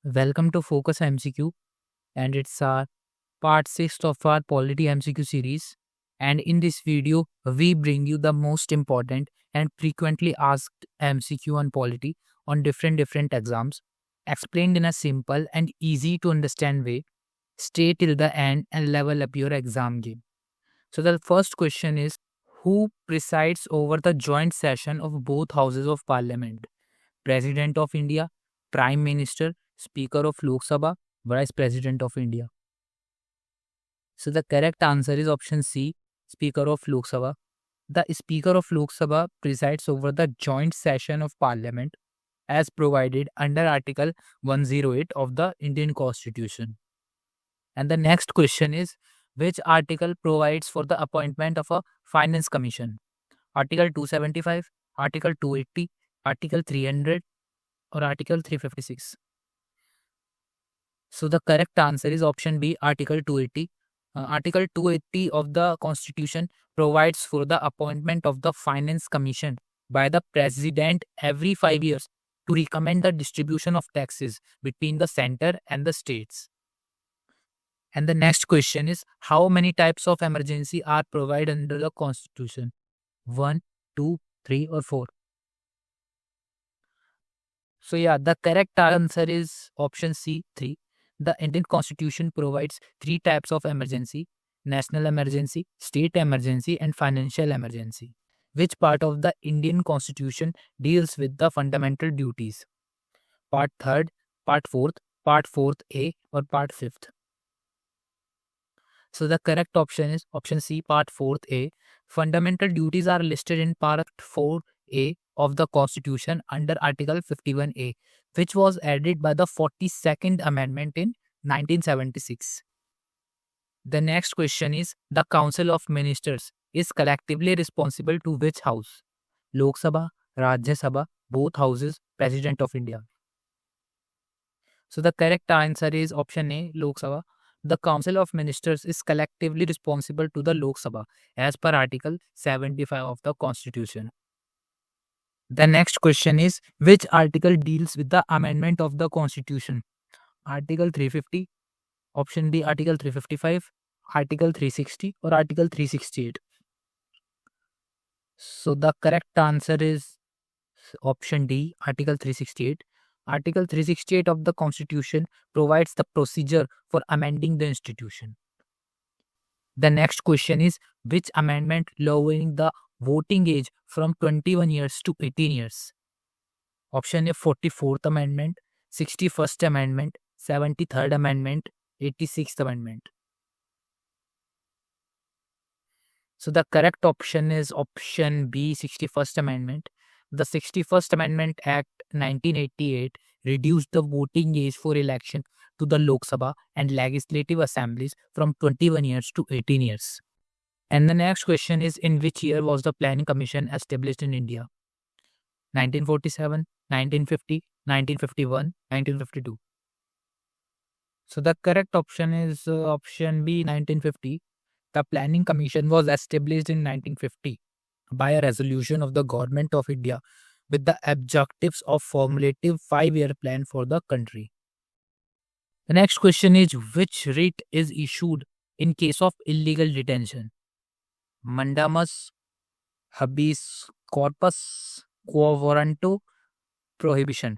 Welcome to Focus MCQ, and it's our part 6 of our Polity MCQ series. And in this video, we bring you the most important and frequently asked MCQ on polity on different exams, explained in a simple and easy to understand way. Stay till the end and level up your exam game. So the first question is, who presides over the joint session of both houses of parliament? President of India, Prime Minister, Speaker of Lok Sabha, Vice President of India. So the correct answer is option C, Speaker of Lok Sabha. The Speaker of Lok Sabha presides over the joint session of Parliament as provided under Article 108 of the Indian Constitution. And the next question is, which article provides for the appointment of a Finance Commission? Article 275, Article 280, Article 300, or Article 356? So the correct answer is option B, Article 280. Article 280 of the Constitution provides for the appointment of the Finance Commission by the President every 5 years to recommend the distribution of taxes between the center and the states. And the next question is, how many types of emergency are provided under the Constitution? 1, 2, 3, or 4? So yeah, the correct answer is option C, 3. The Indian Constitution provides 3 types of emergency: national emergency, state emergency, and financial emergency. Which part of the Indian Constitution deals with the fundamental duties? Part 3rd, Part 4th, Part 4th A, or Part 5th? So the correct option is option C, Part 4th A. Fundamental duties are listed in Part 4A of the Constitution under Article 51A, which was added by the 42nd Amendment in 1976. The next question is, the Council of Ministers is collectively responsible to which house? Lok Sabha, Rajya Sabha, both houses, President of India. So the correct answer is option A, Lok Sabha. The Council of Ministers is collectively responsible to the Lok Sabha as per Article 75 of the Constitution. The next question is, which article deals with the amendment of the Constitution? Article 350, option B, Article 355, Article 360, or Article 368? So the correct answer is option D, Article 368. Article 368 of the Constitution provides the procedure for amending the institution. The next question is, which amendment lowering the voting age from 21 years to 18 years? Option A, 44th Amendment, 61st Amendment, 73rd Amendment, 86th Amendment. So the correct option is option B, 61st Amendment. The 61st Amendment Act 1988 reduced the voting age for election to the Lok Sabha and legislative assemblies from 21 years to 18 years. And the next question is, in which year was the Planning Commission established in India? 1947, 1950, 1951, 1952. So the correct option is option B, 1950. The Planning Commission was established in 1950 by a resolution of the Government of India with the objectives of formulative 5-year plan for the country. The next question is, which writ is issued in case of illegal detention? Mandamus, habeas corpus, quo warranto, prohibition.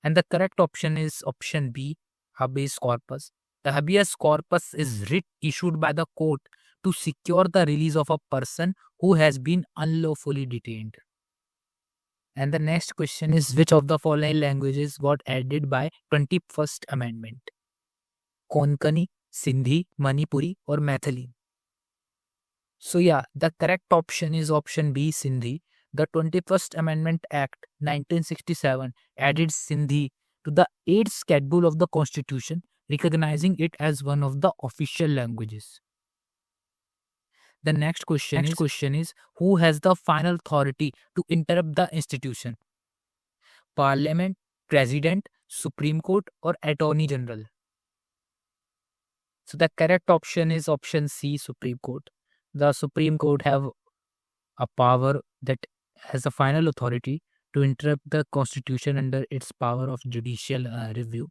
And the correct option is option B, habeas corpus. The habeas corpus is writ issued by the court to secure the release of a person who has been unlawfully detained. And the next question is, which of the following languages got added by 21st Amendment? Konkani, Sindhi, Manipuri, or Maithili? So yeah, the correct option is option B, Sindhi. The 21st Amendment Act 1967 added Sindhi to the 8th schedule of the Constitution, recognizing it as one of the official languages. The next question is, who has the final authority to interrupt the institution? Parliament, President, Supreme Court, or Attorney General? So the correct option is option C, Supreme Court. The Supreme Court have a power that has a final authority to interrupt the Constitution under its power of judicial review.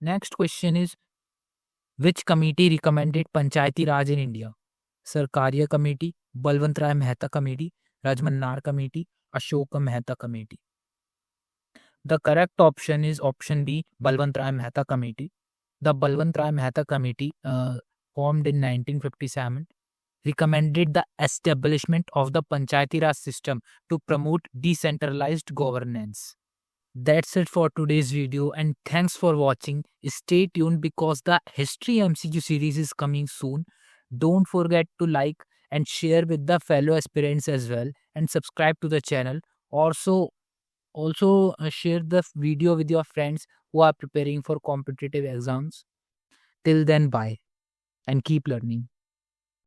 Next question is, which committee recommended Panchayati Raj in India? Sarkaria Committee, Balwant Rai Mehta Committee, Rajmannar Committee, Ashoka Mehta Committee. The correct option is option B, Balwant Rai Mehta Committee. The Balwant Rai Mehta Committee, formed in 1957, recommended the establishment of the Panchayati Raj system to promote decentralized governance. That's it for today's video, and thanks for watching. Stay tuned because the History MCQ series is coming soon. Don't forget to like and share with the fellow aspirants as well, and subscribe to the channel. Also share the video with your friends who are preparing for competitive exams. Till then, bye and keep learning.